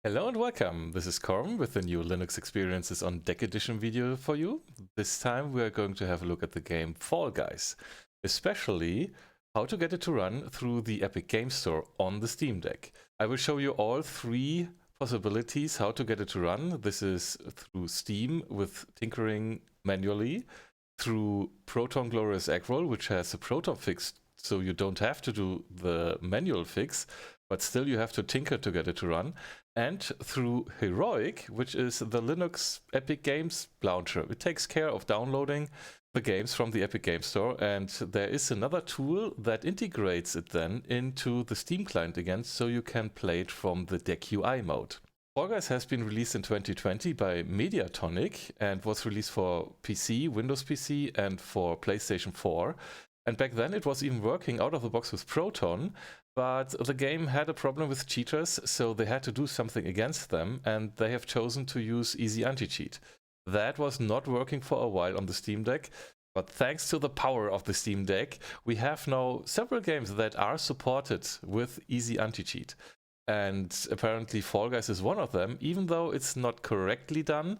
Hello and welcome, this is Corbin with the new Linux Experiences on Deck Edition video for you. This time we are going to have a look at the game Fall Guys, especially how to get it to run through the Epic Game Store on the Steam Deck. I will show you all three possibilities how to get it to run. This is through Steam with tinkering manually, through Proton Glorious Eggroll, which has a Proton fix so you don't have to do the manual fix, but still you have to tinker to get it to run, and through Heroic, which is the Linux Epic Games launcher. It takes care of downloading the games from the Epic Game Store, and there is another tool that integrates it then into the Steam client again, so you can play it from the Deck UI mode. Fall Guys has been released in 2020 by Mediatonic and was released for PC, Windows PC, and for PlayStation 4. And back then it was even working out of the box with Proton, but the game had a problem with cheaters, so they had to do something against them, and they have chosen to use EasyAntiCheat. That was not working for a while on the Steam Deck, but thanks to the power of the Steam Deck, we have now several games that are supported with EasyAntiCheat. And apparently Fall Guys is one of them, even though it's not correctly done.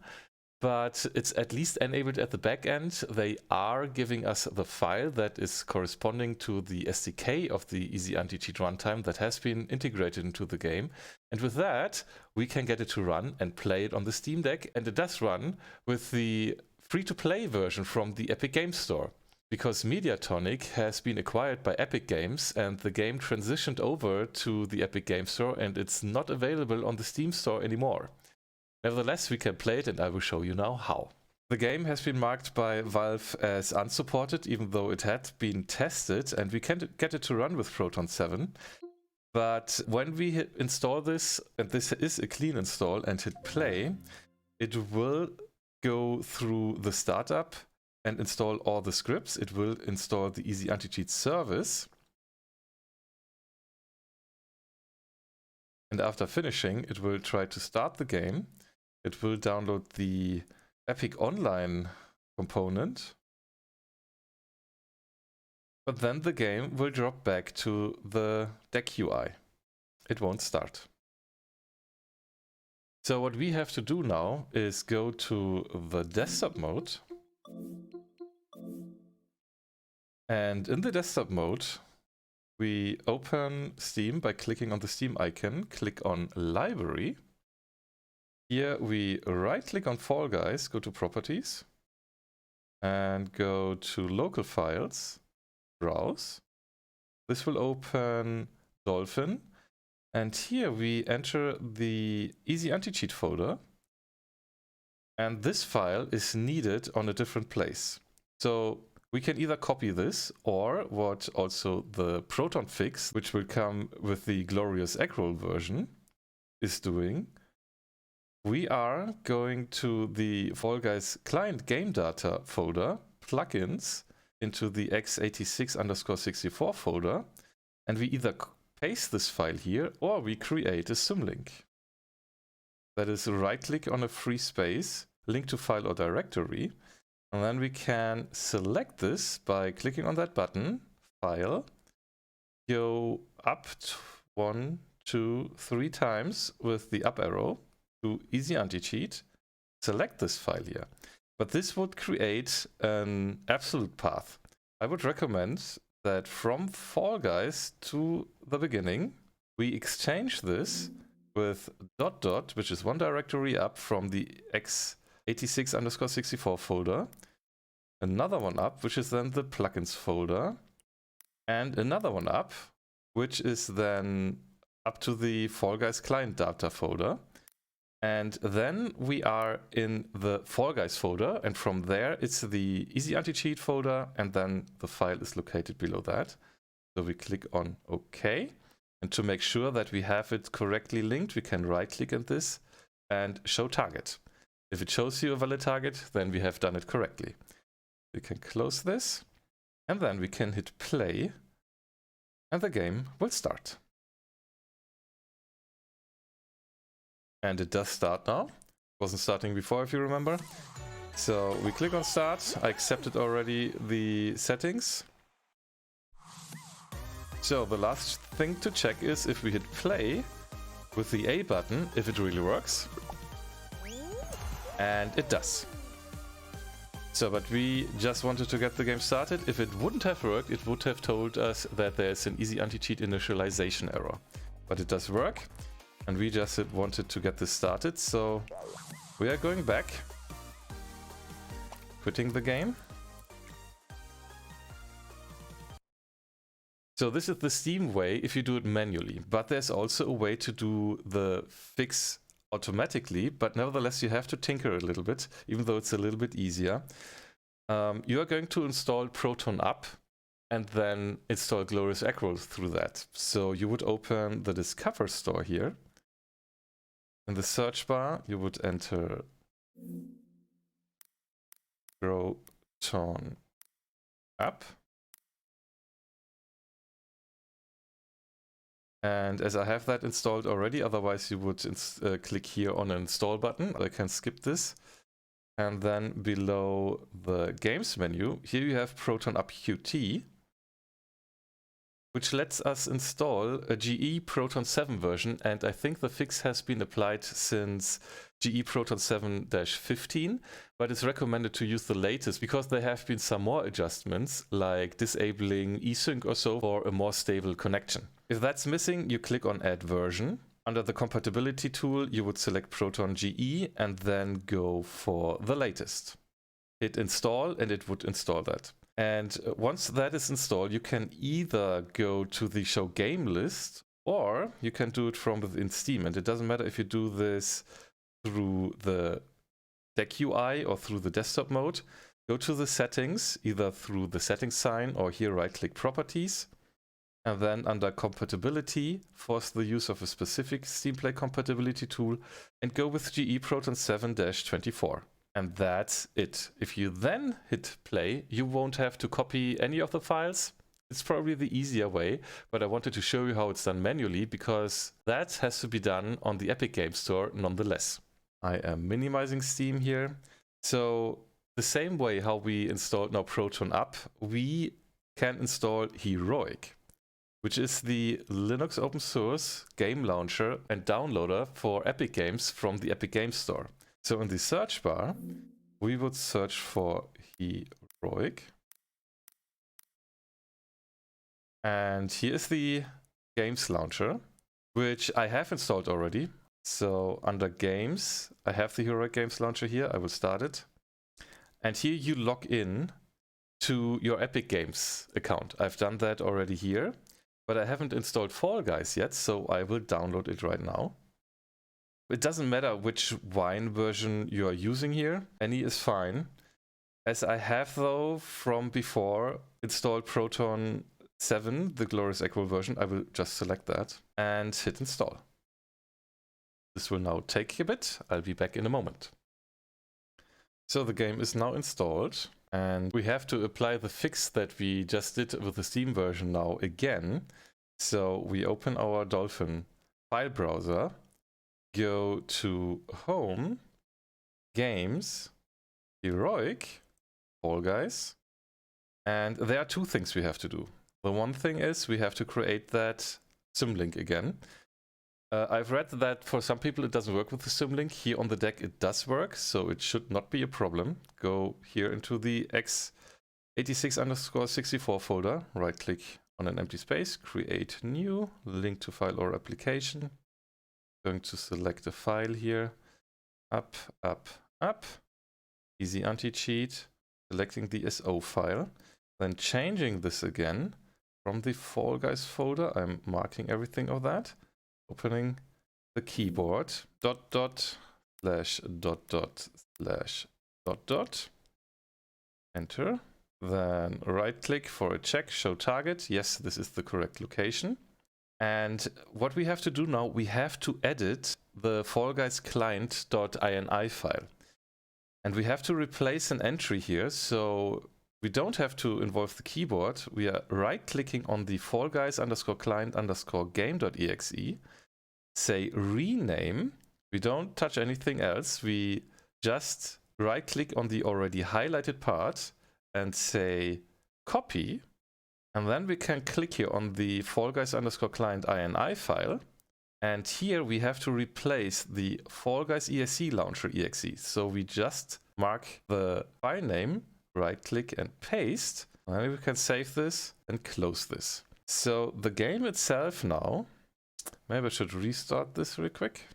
But it's at least enabled at the back end. They are giving us the file that is corresponding to the SDK of the EasyAntiCheat Runtime that has been integrated into the game. And with that, we can get it to run and play it on the Steam Deck. And it does run with the free-to-play version from the Epic Game Store. Because Mediatonic has been acquired by Epic Games and the game transitioned over to the Epic Game Store and it's not available on the Steam Store anymore. Nevertheless, we can play it and I will show you now how. The game has been marked by Valve as unsupported, even though it had been tested, and we can get it to run with Proton 7. But when we install this, and this is a clean install, and hit play, it will go through the startup and install all the scripts. It will install the EasyAntiCheat service. And after finishing, it will try to start the game. It will download the Epic Online component, but then the game will drop back to the Deck UI. It won't start. So what we have to do now is go to the desktop mode. And in the desktop mode, we open Steam by clicking on the Steam icon, click on Library. Here we right-click on Fall Guys, go to Properties, and go to Local Files, Browse. This will open Dolphin, and here we enter the EasyAntiCheat folder, and this file is needed on a different place. So we can either copy this, or what also the Proton fix, which will come with the Glorious Eggroll version, is doing. We are going to the Fall Guys client game data folder, plugins, into the x86_64 folder, and we either paste this file here or we create a symlink. That is, right-click on a free space, link to file or directory, and then we can select this by clicking on that button, File, go up 1, 2, 3 times with the up arrow, to EasyAntiCheat, select this file here. But this would create an absolute path. I would recommend that from Fall Guys to the beginning, we exchange this with ... which is one directory up from the x86_64 folder, another one up, which is then the plugins folder, and another one up, which is then up to the Fall Guys client data folder. And then we are in the Fall Guys folder, and from there it's the EasyAntiCheat folder, and then the file is located below that. So we click on OK. And to make sure that we have it correctly linked, we can right-click on this and show target. If it shows you a valid target, then we have done it correctly. We can close this, and then we can hit play, and the game will start. And it does start now. It wasn't starting before, if you remember. So we click on start. I accepted already the settings. So the last thing to check is if we hit play, with the A button if it really works. And it does. So, but we just wanted to get the game started. If it wouldn't have worked, it would have told us that there's an EasyAntiCheat initialization error. But it does work, and we just wanted to get this started. So we are going back, quitting the game. So this is the Steam way if you do it manually, but there's also a way to do the fix automatically, but nevertheless you have to tinker a little bit, even though it's a little bit easier. You are going to install ProtonUp and then install Glorious Acro through that. So you would open the Discover store here. In the search bar, you would enter ProtonUp. And as I have that installed already, otherwise you would click here on an install button. I can skip this. And then below the games menu, here you have ProtonUp-Qt, which lets us install a GE Proton 7 version. And I think the fix has been applied since GE Proton 7-15, but it's recommended to use the latest because there have been some more adjustments, like disabling eSync or so for a more stable connection. If that's missing, you click on Add Version. Under the compatibility tool, you would select Proton GE and then go for the latest. Hit install and it would install that. And once that is installed, you can either go to the show game list or you can do it from within Steam. And it doesn't matter if you do this through the deck UI or through the desktop mode. Go to the settings, either through the settings sign or here right-click Properties. And then under compatibility, force the use of a specific Steam Play compatibility tool and go with GE Proton 7-24. And that's it. If you then hit play, you won't have to copy any of the files. It's probably the easier way, but I wanted to show you how it's done manually because that has to be done on the Epic Games Store nonetheless. I am minimizing Steam here. So the same way how we installed now ProtonUp, we can install Heroic, which is the Linux open source game launcher and downloader for Epic Games from the Epic Games Store. So in the search bar, we would search for Heroic. And here is the games launcher, which I have installed already. So under games, I have the Heroic games launcher here. I will start it. And here you log in to your Epic Games account. I've done that already here. But I haven't installed Fall Guys yet, so I will download it right now. It doesn't matter which Wine version you are using here. Any is fine. As I have, though, from before installed Proton 7, the Glorious Acro version, I will just select that and hit install. This will now take a bit. I'll be back in a moment. So the game is now installed. And we have to apply the fix that we just did with the Steam version now again. So we open our Dolphin file browser, go to Home, Games, Heroic, Fall Guys. And there are two things we have to do. The one thing is we have to create that symlink again. I've read that for some people it doesn't work with the symlink. Here on the deck it does work, so it should not be a problem. Go here into the x86_64 folder, right click on an empty space, create new, link to file or application. Going to select a file here, up, EasyAntiCheat, selecting the SO file, then changing this again from the Fall Guys folder. I'm marking everything of that. Opening the keyboard, /////, enter, then right click for a check, show target. Yes, this is the correct location. And what we have to do now, we have to edit the Fall Guys client.ini file. And we have to replace an entry here, so we don't have to involve the keyboard. We are right clicking on the Fall Guys _client_game.exe. Say rename. We don't touch anything else. We just right click on the already highlighted part and say copy. And then we can click here on the Fall Guys _client ini file And here we have to replace the Fall Guys ESC launcher exe. So we just mark the file name, right click and paste. And we can save this and close this. So the game itself now, maybe I should restart this real quick.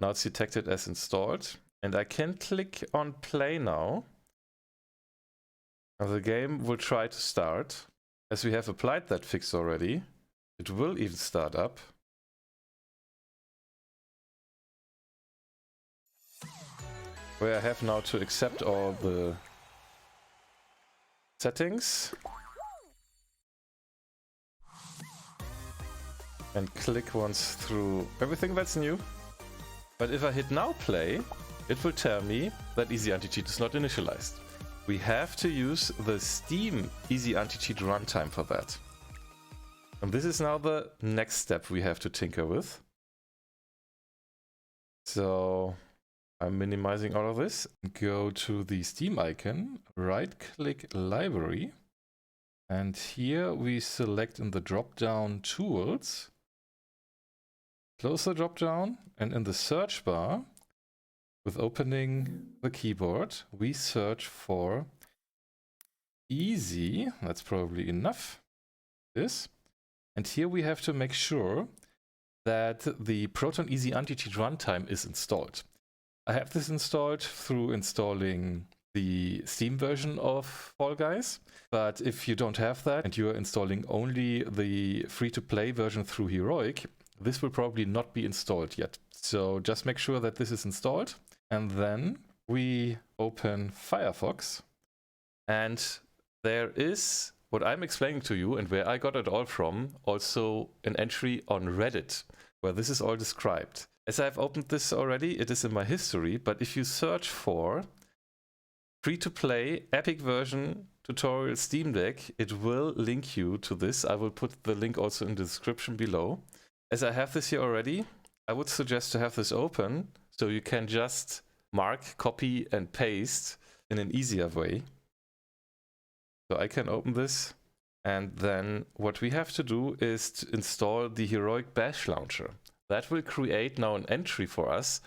Now it's detected as installed. And I can click on play now. And the game will try to start. As we have applied that fix already, it will even start up. Where I have now to accept all the settings. And click once through everything that's new. But if I hit now play, it will tell me that EasyAntiCheat is not initialized. We have to use the Steam EasyAntiCheat Runtime for that. And this is now the next step we have to tinker with. So I'm minimizing all of this. Go to the Steam icon, right-click Library. And here we select in the drop-down Tools. Close the drop-down, and in the search bar, with opening the keyboard, we search for easy. That's probably enough. This. And here we have to make sure that the Proton EasyAntiCheat Runtime is installed. I have this installed through installing the Steam version of Fall Guys. But if you don't have that and you are installing only the free-to-play version through Heroic, this will probably not be installed yet. So just make sure that this is installed. And then we open Firefox, and there is, what I'm explaining to you and where I got it all from, also an entry on Reddit, where this is all described. As I've opened this already, it is in my history, but if you search for free-to-play epic version tutorial Steam Deck, it will link you to this. I will put the link also in the description below. As I have this here already, I would suggest to have this open, so you can just mark, copy, and paste in an easier way. So I can open this, and then what we have to do is to install the HeroicBashLauncher. That will create now an entry for us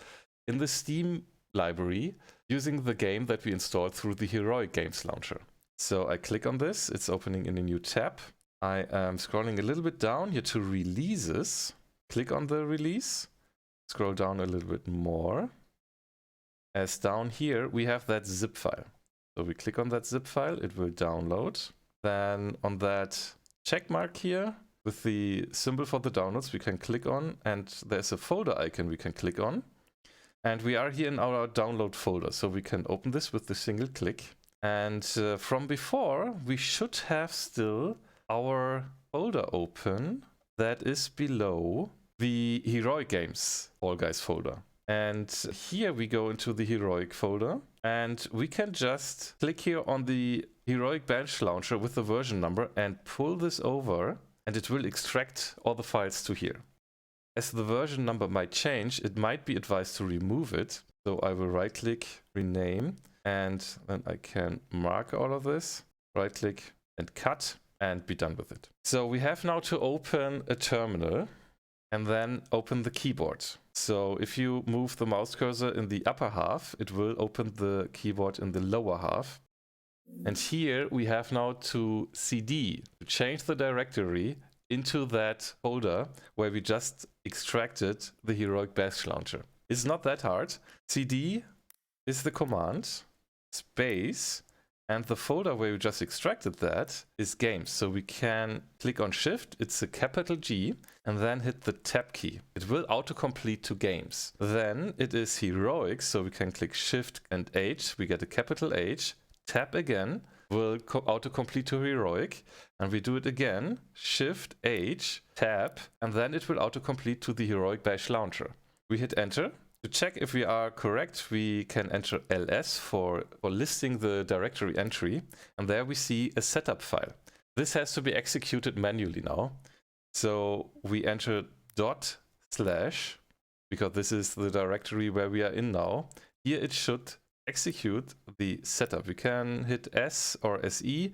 in the Steam library using the game that we installed through the Heroic Games Launcher. So I click on this, it's opening in a new tab. I am scrolling a little bit down here to releases. Click on the release. Scroll down a little bit more. As down here, we have that zip file. So we click on that zip file, it will download. Then on that check mark here, with the symbol for the downloads, we can click on, and there's a folder icon we can click on. And we are here in our download folder, so we can open this with the single click. And from before, we should have still our folder open that is below the Heroic Games Fall Guys folder. And here we go into the Heroic folder, and we can just click here on the HeroicBashLauncher with the version number and pull this over, and it will extract all the files to here. As the version number might change, it might be advised to remove it. So I will right click, rename, and then I can mark all of this, right click and cut, and be done with it. So we have now to open a terminal and then open the keyboard. So if you move the mouse cursor in the upper half, it will open the keyboard in the lower half. And here we have now to cd, to change the directory into that folder where we just extracted the HeroicBashLauncher. It's not that hard. cd is the command, space, and the folder where we just extracted that is games. So we can click on shift, it's a capital G, and then hit the tab key. It will autocomplete to games. Then it is Heroic, so we can click shift and H, we get a capital H, tab again, will autocomplete to Heroic, and we do it again, shift H, tab, and then it will autocomplete to the HeroicBashLauncher. We hit enter. To check if we are correct, we can enter ls for listing the directory entry, and there we see a setup file. This has to be executed manually now. So we enter /, because this is the directory where we are in now. Here it should execute the setup. We can hit S or SE,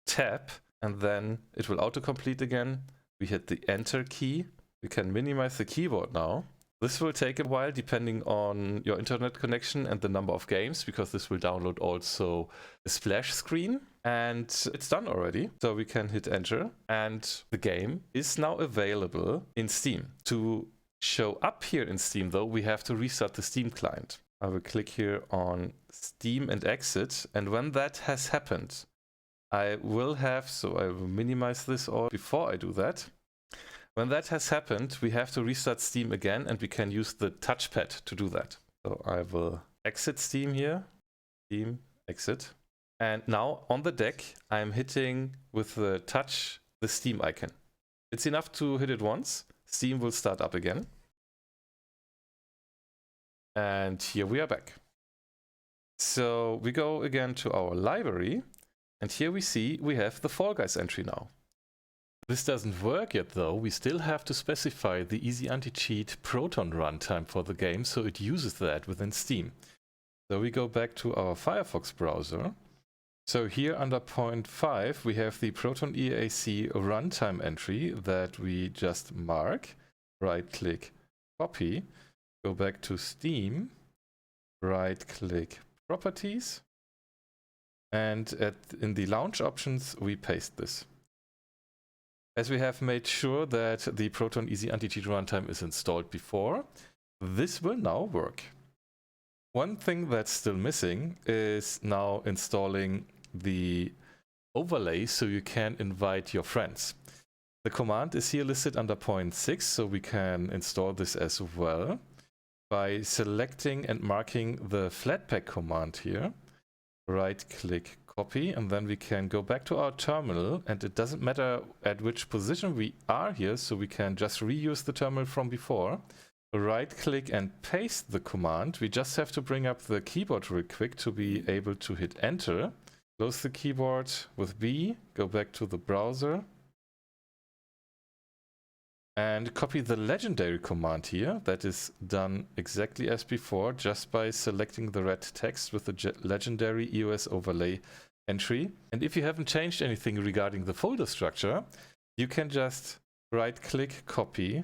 tab, and then it will autocomplete again. We hit the enter key. We can minimize the keyboard now. This will take a while depending on your internet connection and the number of games, because this will download also a splash screen. And it's done already. So we can hit enter and the game is now available in Steam. To show up here in Steam though, we have to restart the Steam client. I will click here on Steam and exit. And when that has happened, I will minimize this all before I do that. When that has happened, we have to restart Steam again, and we can use the touchpad to do that. So I will exit Steam here, Steam, exit. And now on the deck, I'm hitting with the touch the Steam icon. It's enough to hit it once. Steam will start up again. And here we are back. So we go again to our library, and here we see we have the Fall Guys entry now. This doesn't work yet though. We still have to specify the EasyAntiCheat Proton runtime for the game, so it uses that within Steam. So we go back to our Firefox browser. So here under point 5 we have the Proton EaC runtime entry that we just mark. Right click, copy, go back to Steam, right click, properties, and in the launch options we paste this. As we have made sure that the Proton EasyAntiCheat runtime is installed before, this will now work. One thing that's still missing is now installing the overlay so you can invite your friends. The command is here listed under point 6, so we can install this as well by selecting and marking the Flatpak command here. Right click, copy, and then we can go back to our terminal, and it doesn't matter at which position we are here, so we can just reuse the terminal from before. Right click and paste the command. We just have to bring up the keyboard real quick to be able to hit enter. Close the keyboard with B, go back to the browser, and copy the legendary command here. That is done exactly as before, just by selecting the red text with the legendary EOS overlay entry. And if you haven't changed anything regarding the folder structure, you can just right click, copy,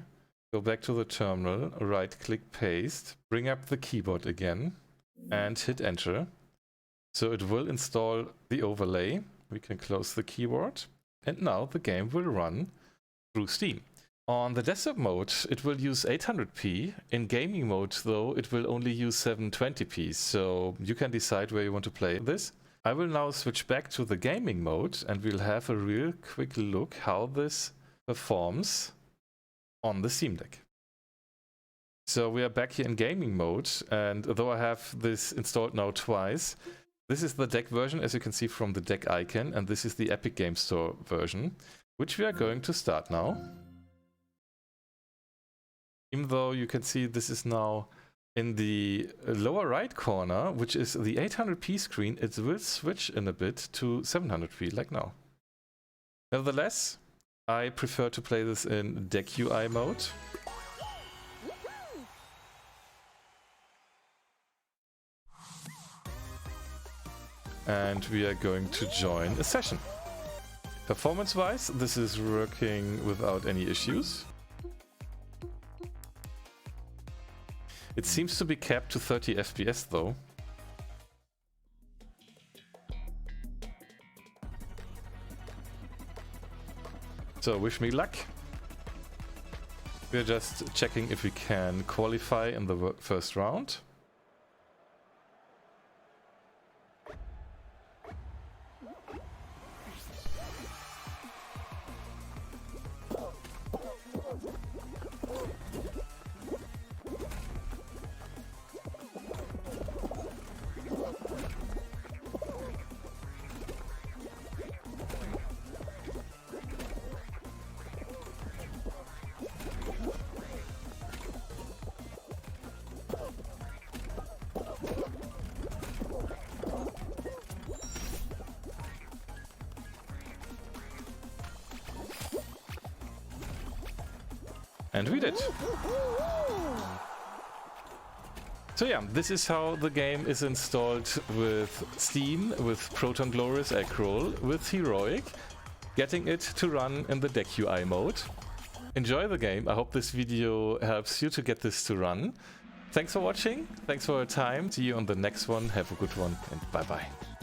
go back to the terminal, right click, paste, bring up the keyboard again and hit enter. So it will install the overlay. We can close the keyboard, and now the game will run through Steam. On the desktop mode, it will use 800p. In gaming mode, though, it will only use 720p, so you can decide where you want to play this. I will now switch back to the gaming mode, and we'll have a real quick look how this performs on the Steam Deck. So we are back here in gaming mode, and though I have this installed now twice, this is the deck version, as you can see from the deck icon, and this is the Epic Game Store version, which we are going to start now. Even though you can see this is now in the lower right corner, which is the 800p screen, it will switch in a bit to 700p like now. Nevertheless, I prefer to play this in deck UI mode. And we are going to join a session. Performance-wise, this is working without any issues. It seems to be capped to 30 FPS though. So wish me luck. We're just checking if we can qualify in the first round. And we did. So yeah, this is how the game is installed with Steam, with Proton Glorious Eggroll, with Heroic, getting it to run in the deck UI mode. Enjoy the game. I hope this video helps you to get this to run. Thanks for watching. Thanks for your time. See you on the next one. Have a good one and bye bye.